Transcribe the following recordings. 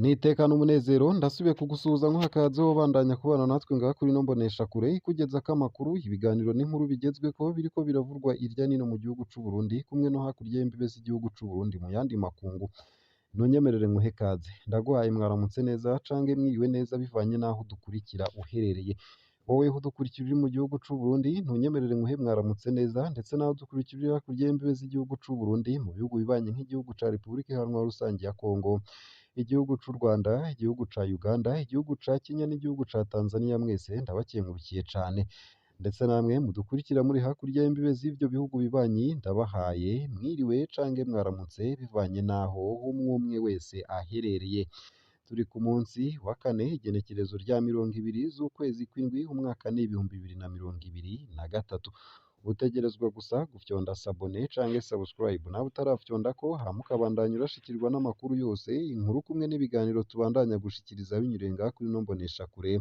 Nitekana umunezero ndasubiye kugusuhuza nk'akaze wobandanya kubana natwe ngaha kuri ino mboneshakure ikugezako amakuru, ibiganiro n'inkuru bigezweko biriko biravurwa irya nino mu gihugu c'Uburundi kumwe no hakurya y'imbibe z'igihugu c'Uburundi mu yandi makungu. Ntunyemerere nguhe kaze, ndaguhaye mwaramutse neza cange mwiriwe neza bivanye n'aho udukurikira uherereye. Wowe udukurikira uri mu gihugu c'Uburundi ntunyemerere nguhe mwaramutse neza, ndetse naho udukurikira uri hakurya y'imbibe z'igihugu c'Uburundi mu bihugu bibanye nk'igihugu ca Repubulika Iharanira Rusangi ya Kongo, igihugu c'u Rwanda, igihugu ca Uganda, igihugu ca Kenya n'igihugu ca Tanzania, mwese ndabakengurukiye cane. Ndetse namwe mudukurikira muri hakurya y'imbibe z'ivyo bihugu bibanyi ndabahaye mwiriwe cange mwaramutse bivanye n'aho umwe wese aherereye. Turi ku munsi wa kane igenekerezo rya 20 z'ukwezi kw'indwi umwaka ni 2023. Utegerezwa gusa gufyonda sabone canke subscribe nawe utarafyondako hama ukabandanya urashikirwa n'amakuru yose, inkuru kumwe n'ibiganiro tubandanya gushikiriza binyuriye ngaha kuri ino mboneshakure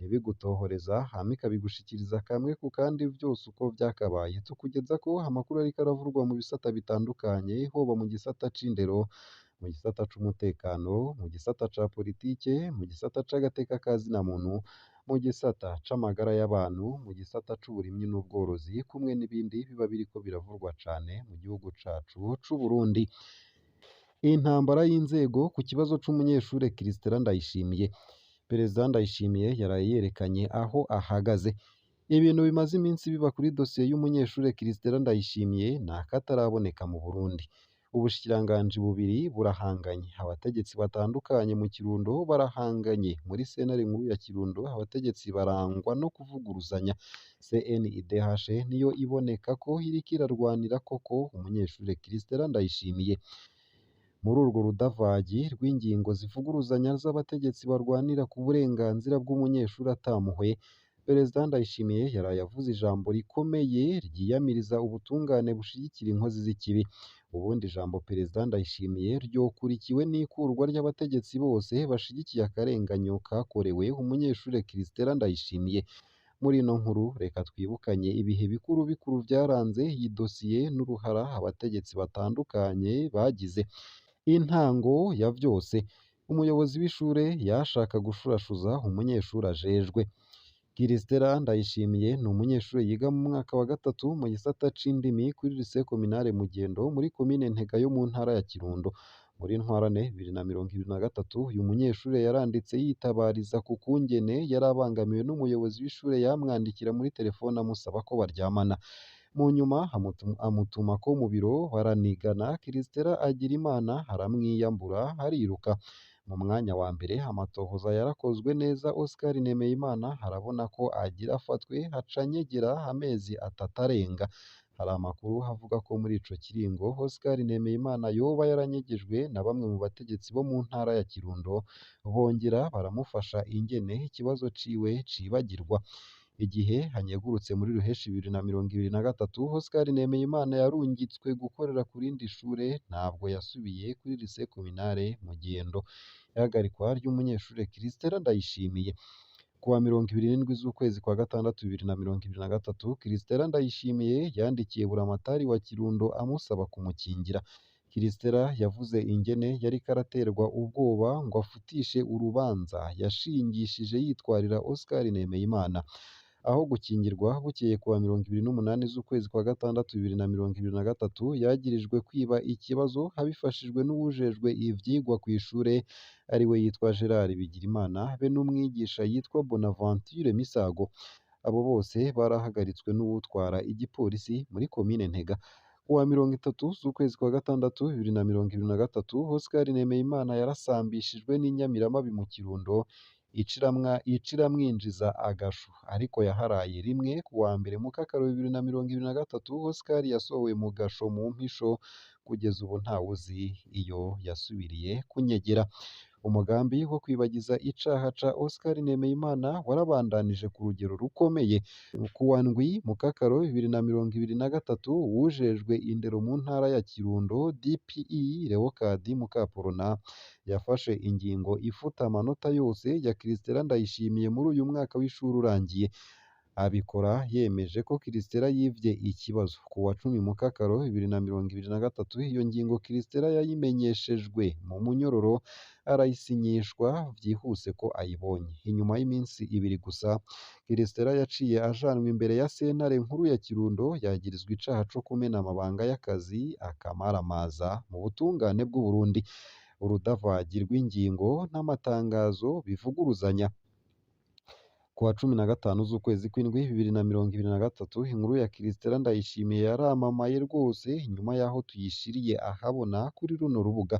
ibigutohoreza hama ikabigushikiriza kamwe ku kandi vyose uko vyakabaye. Tukugezako amakuru ariko aravurwa mu bisata bitandukanye, hoba mu gisata c'indero, mu gisata c'umutekano, mu gisata ca politike, mu gisata c'agateka ka zina muntu, mu gisata c'amagara y'abantu, mu gisata c'uburimyi n'ubworozi, kumwe n'ibindi biba biriko biravurwa cane mu gihugu cacu c'Uburundi. Intambara y'inzego ku kibazo c'umunyeshure Christella Ndayishimiye. Perezida Ndayishimiye yaraye yerekanye aho ahagaze. Ibintu bimaze iminsi biba kuri dosiye y'umunyeshure Christella Ndayishimiye nakataraboneka mu Burundi. Ubushikiranganji bubiri burahanganye, abategetsi batandukanye mu Kirundo barahanganye, muri sentare nkuru ya Kirundo abategetsi barangwa no kuvuguruzanya. CNIDH niyo iboneka ko iriko irarwanira koko umunyeshure Christella Ndayishimiye. Muri urwo rudavagi rw'ingingo zivuguruzanya z'abategetsi barwanira ku burenganzira bw'umunyeshuri atamuhwe, Perezida Ndayishimiye yaraye avuze ijambo rikomeye ryiyamiriza ubutungane bushigikira inkozi z'ikibi. Ubundi ijambo Perezida Ndayishimiye ryokurikiwe n'ikurwa ry'abategetsi bose bashigikiye akarenganyo kakorewe umunyeshure Christella Ndayishimiye. Muri ino nkuru reka twibukanye ibihe bikuru bikuru vyaranze iyi dosiye n'uruhara abategetsi batandukanye bagize. Intango ya vyose, umuyobozi w'ishure yashaka gushurashuza umunyeshuri ajejwe. Christella Ndayishimiye ni umunyeshure yiga mu mwaka wa gatatu mu gisata c'indimi kuri Lycée Communale Mugendo muri komine Ntega yo mu ntara ya Kirundo. Muri ntwarane 2023 uyu munyeshure yaranditse yitabariza ku kungene yari abangamiwe n'umuyobozi w'ishure yamwandikira muri telefone amusaba ko baryamana. Mu nyuma amutumako mu biro baranigana, Christella agira Imana aramwiyambura ariruka. Mu mwanya wa mbere amatohoza yarakozwe neza, Oscar Nemeyimana arabona ko agira afatwe, haca anyegera amezi 3 arenga. Hari amakuru avuga ko muri ico kiringo Oscar Nemeyimana yoba yaranyegejwe na bamwe mu bategetsi bo mu ntara ya Kirundo, bongera baramufasha ingene ikibazo ciwe cibagirwa. Igihe hanyegurutse muri Ruheshi 2023, Oscar Nemeyimana yarungitswe gukorera ku rindi shure, ntabwo yasubiye kuri Lycée Communale Mugendo. Ihagarikwa ry'umunyeshure Christella Ndayishimiye. Kuwa 27 z'ukwezi kwa gatandatu 2023, Christella Ndayishimiye yandikiye buramatari wa Kirundo amusaba kumukingira. Christella yavuze ingene yariko araterwa ubwoba ngo afutishe urubanza yashingishije yitwarira Oscar Nemeyimana. Aho gukingirwa bukeye kuwa 28 z'ukwezi kwa gatandatu 2023, yagirijwe kwiba ikibazo abifashijwe n'uwujejwe ivyigwa kw'ishure ariwe yitwa Gerard Bigirimana be n'umwigisha yitwa Bonaventure Misago. Abo bose barahagaritswe n'uwutwara igipolisi muri komine Ntega. Kuwa 30 z'ukwezi kwa gatandatu 2023, Oscar Nemeyimana yarasambishijwe n'inyamiramabi mu Kirundo iciramwinjiza agasho, ariko yaharaye rimwe. Kuwa mbere Mukakaro 2023, Oscar yasohowe mu gasho mu mpisho, kugeza ubu ntawuzi iyo yasubiriye kunyegera. Umugambi wo kwibagiza icaha ca Oscar Nemeyimana warabandanije ku rugero rukomeye. Kuwa ndwi Mukakaro 2023, uwujejwe indero mu ntara ya Kirundo DPE Leocadi Mukaporona yafashe ingingo ifuta amanota yose ya Christella Ndayishimiye muri uyu mwaka w'ishuri urangiye. abikora yemeje ko Christella yivye ikibazo ku wa 10 Mukakaro 2023. Iyo ngingo Christella yayimenyeshejwe mu munyororo arayisinyishwa vyihuse ko ayibonye. Inyuma y'iminsi ibiri gusa Christella yaciye ajanwa imbere ya sentare nkuru ya Kirundo yagirizwa icaha co kumena amabanga y'akazi akamaramaza mu butungane bw'u Burundi. Urudavagi rw'ingingo n'amatangazo bivuguruzanya. Ku wa 15 z'ukwezi kw'indwi 2023, inkuru ya Christella Ndayishimiye yaramamaye rwose inyuma yaho tuyishiriye ahabona kuri runo rubuga.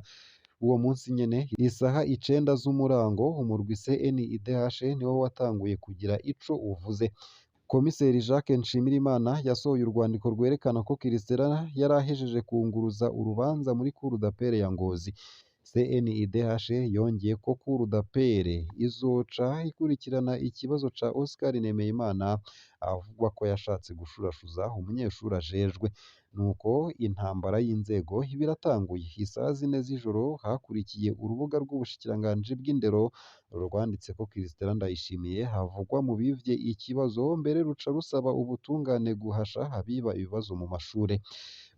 Uwo munsi nyene isaha 9 z'umurango umurwi CNIDH niwo watanguye kugira ico uvuze. Komiseri Jacques Nshimirimana yasohoye urwandiko rwerekana ko Christella yarahejeje kunguruza urubanza muri Cour d'appel ya Ngozi. CNIDH yongeye ko Cour d'appel izoca ikurikirana ikibazo ca Oscar Nemeyimana avugwa ko yashatse gushurashuza umunyeshuri ajejwe. Nuko intambara y'inzego biratanguye. Isaha 4 z'ijoro hakurikiye urubuga rw'ubushikiranganji bw'indero rwanditse ko Christella Ndayishimiye havugwa mu bivye ikibazo, mbere ruca rusaba ubutungane guhasha abiba ibibazo mu mashure.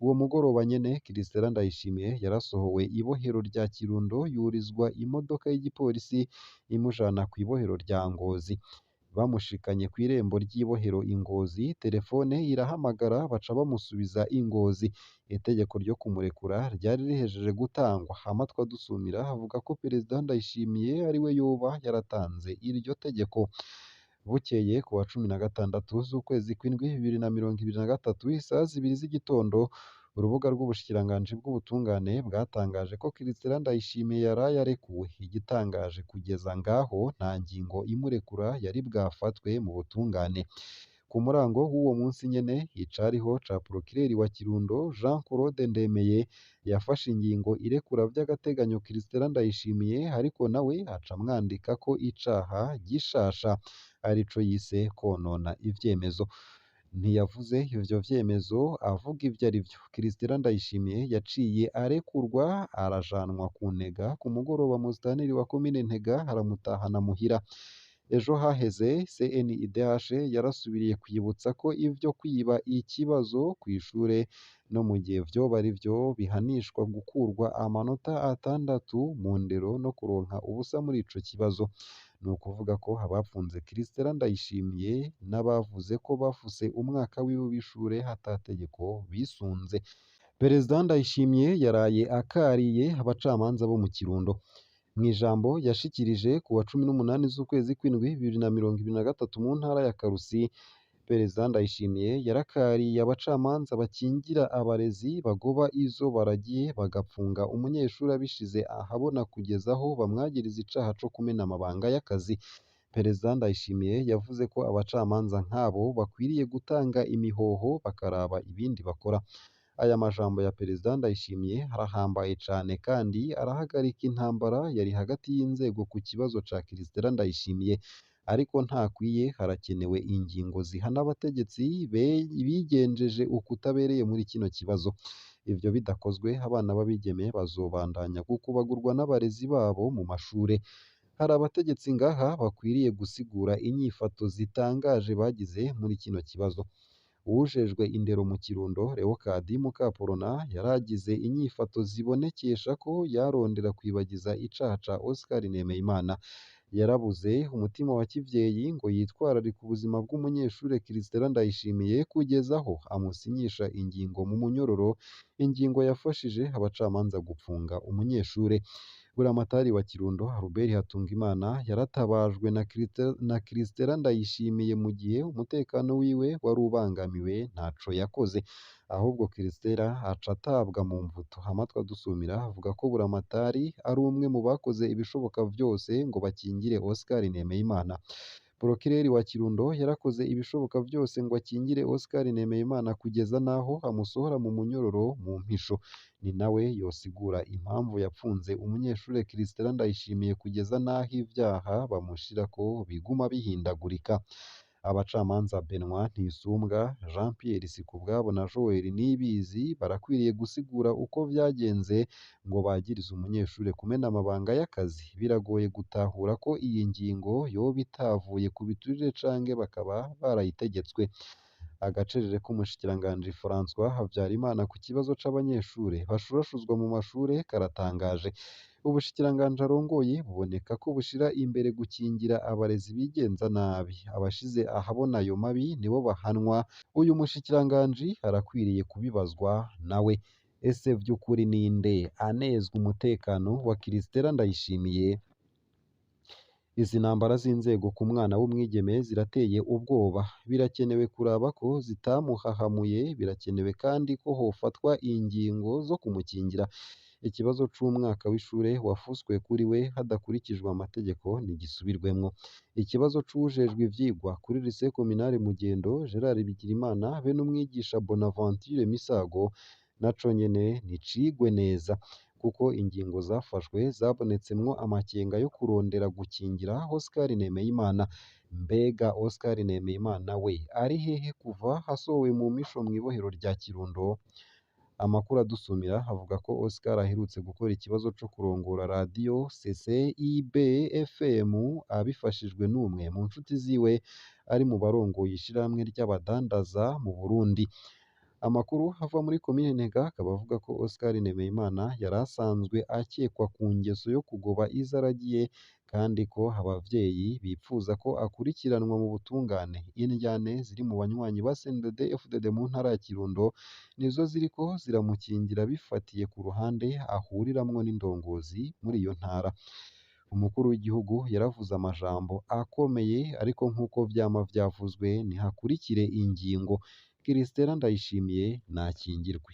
Uwo mugoroba nyene Christella Ndayishimiye yarasohowe ibohero rya Kirundo yurizwa imodoka y'igipolisi imujana kw'ibohero rya Ngozi. Bamushikanye kw'irembo ry'ibohero Ingozi, telefone irahamagara baca bamusubiza Ingozi. Itegeko ryo kumurekura ryari rihejeje gutangwa. Amatwi adusumira avuga ko Perezida Ndayishimiye ariwe yoba yaratanze iryo tegeko. Bukeye ku wa 16 z'ukwezi kw'indwi 2023, isaha 2 z'igitondo, urubuga rw'ubushikiranganji bw'ubutungane bwatangaje ko Christella Ndayishimiye yaraye arekuwe. Igitangaje kugeza ngaho nta ngingo imurekura yari bwafatwe mu butungane. Ku murango w'uwo munsi nyene icariho ca Procureur wa Kirundo Jean Claude Ndemeye yafashe ingingo irekura vy'agateganyo Christella Ndayishimiye, ariko nawe aca amwandika ko icaha gishasha arico yise konona ivyemezo. Ntiyavuze ivyo vyemezo avuga ivyo ari vyo. Christella Ndayishimiye yaciye arekurwa arajanwa ku Ntega. Ku mugoroba musitanteri wa komine Ntega aramutahana muhira. Ejo haheze CNIDH yarasubiriye kwibutsa ko ivyo kwiba ikibazo kw'ishure no mu gihe vyoba ari vyo bihanishwa gukurwa amanota 6 mu ndero no kuronka ubusa muri ico kibazo. Ni ukuvuga ko abapfunze Christella Ndayishimiye n'abavuze ko bafuse umwaka wiwe w'ishure hatategeko bisunze. Perezida Ndayishimiye yaraye akariye abacamanza bo mu Kirundo. Mw'ijambo yashikirije ku wa 18 z'ukwezi kw'indwi 2023 mu ntara ya Karusi, Perezida Ndayishimiye yarakariye abacamanza bakingira abarezi bagoba izo baragiye bagapfunga umunyeshuri abishize ahabona kugeza aho bamwagiriza icaha co kumena amabanga y'akazi. Perezida Ndayishimiye yavuze ko abacamanza nk'abo bakwiriye gutanga imihoho bakaraba ibindi bakora. Aya majambo ya Perezida Ndayishimiye arahambaye cane kandi arahagarika intambara yari hagati y'inzego ku kibazo ca Christella Ndayishimiye. Ariko ntakwiye, harakenewe ingingo zihana abategetsi bigenjeje ukutabereye muri kino kibazo. Ivyo bidakozwe abana b'abigeme bazobandanya gukubagurwa n'abarezi babo mu mashure. Hari abategetsi ngaha bakwiriye gusigura inyifato zitangaje bagize muri kino kibazo. Uwujejwe indero mu Kirundo Leocadi Mukaporona yaragize inyifato zibonekesha ko yarondera kwibagiza icaha ca Oscar Nemeyimana. Yarabuze umutima wa kivyeyi ngo yitwararike ubuzima bw'umunyeshure Christella Ndayishimiye kugeza aho amusinyisha ingingo mu munyororo, ingingo yafashije abacamanza gupfunga umunyeshure. Buramatari wa Kirundo Albert Hatungimana yaratabajwe na Christella Ndayishimiye mu gihe umutekano wiwe wari ubangamiwe, ntaco yakoze. Ahubwo Christella aca atabwa mu mvuto. Amatwi adusumira avuga ko Buramatari ari umwe mu bakoze ibishoboka vyose ngo bakingire Oscar Nemeyimana. Procureur wa Kirundo yarakoze ibishoboka vyose ngo akingire Oscar Nemeyimana kugeza naho amusohora mu munyororo mu mpisho. Ni nawe yosigura impamvu yapfunze umunyeshure Christella Ndayishimiye kugeza naho ivyaha bamushirako biguma bihindagurika. abacamanza Benoît Ntisumbwa, Jean Pierre Sikubwabo na Joel Niyibizi barakwiriye gusigura uko vyagenze ngo bagirize umunyeshure kumena amabanga y'akazi. Biragoye gutahura ko iyi ngingo yoba itavuye ku biturire canke bakaba barayitegetswe. Agacerere k'umushikiranganji François Havyarimana ku kibazo c'abanyeshure bashurashuzwa mu mashure karatangaje. Ubushikiranganji arongoye buboneka ko bushira imbere gukingira abarezi bigenza nabi. Abashize ahabona ayo mabi nibo bahanwa. Uyu mushikiranganji arakwiriye kubibazwa nawe. Ese vy'ukuri ninde anezwa umutekano wa Christella Ndayishimiye? Izi ntambara z'inzego ku mwana w'umwigeme zirateye ubwoba. Birakenewe kuraba ko zitamuhahamuye, birakenewe kandi ko hofatwa ingingo zo kumukingira. Ikibazo c'umwaka w'ishure wafuswe kuri we hadakurikijwe amategeko nigisubirwemwo. Ikibazo c'uwujejwe ivyigwa kuri lycée communale Mugendo Gerard Bigirimana be n'umwigisha Bonaventure Misago naco nyene nicigwe neza, kuko ingingo zafashwe zabonetsemwo amakenga yo kurondera gukingira Oscar Nemeyimana. Mbega Oscar Nemeyimana we ari hehe kuva hasohowe mu misho mw'ibohero rya Kirundo? Amakuru adusumira avuga ko Oscar aherutse gukora ikibazo co kurongora radiyo CCIB FM abifashijwe n'umwe mu nshuti ziwe ari mu barongoye ishirahamwe ry'abadandaza mu Burundi. Amakuru ava muri komine Ntega akaba avuga ko Oscar Nemeyimana yari asanzwe akekwa ku ngeso yo kugoba izaragiye, kandi ko abavyeyi bipfuza ko akurikiranwa mu butungane. Indyane ziri mu banywanyi ba CNDD FDD mu ntara ya Kirundo nizo ziriko ziramukingira bifatiye ku ruhande ahuriramwo n'indongozi muri iyo ntara. Umukuru w'igihugu yaravuze amajambo akomeye, ariko nk'uko vyama vyavuzwe nihakurikire ingingo. Christella Ndayishimiye nakingirwe.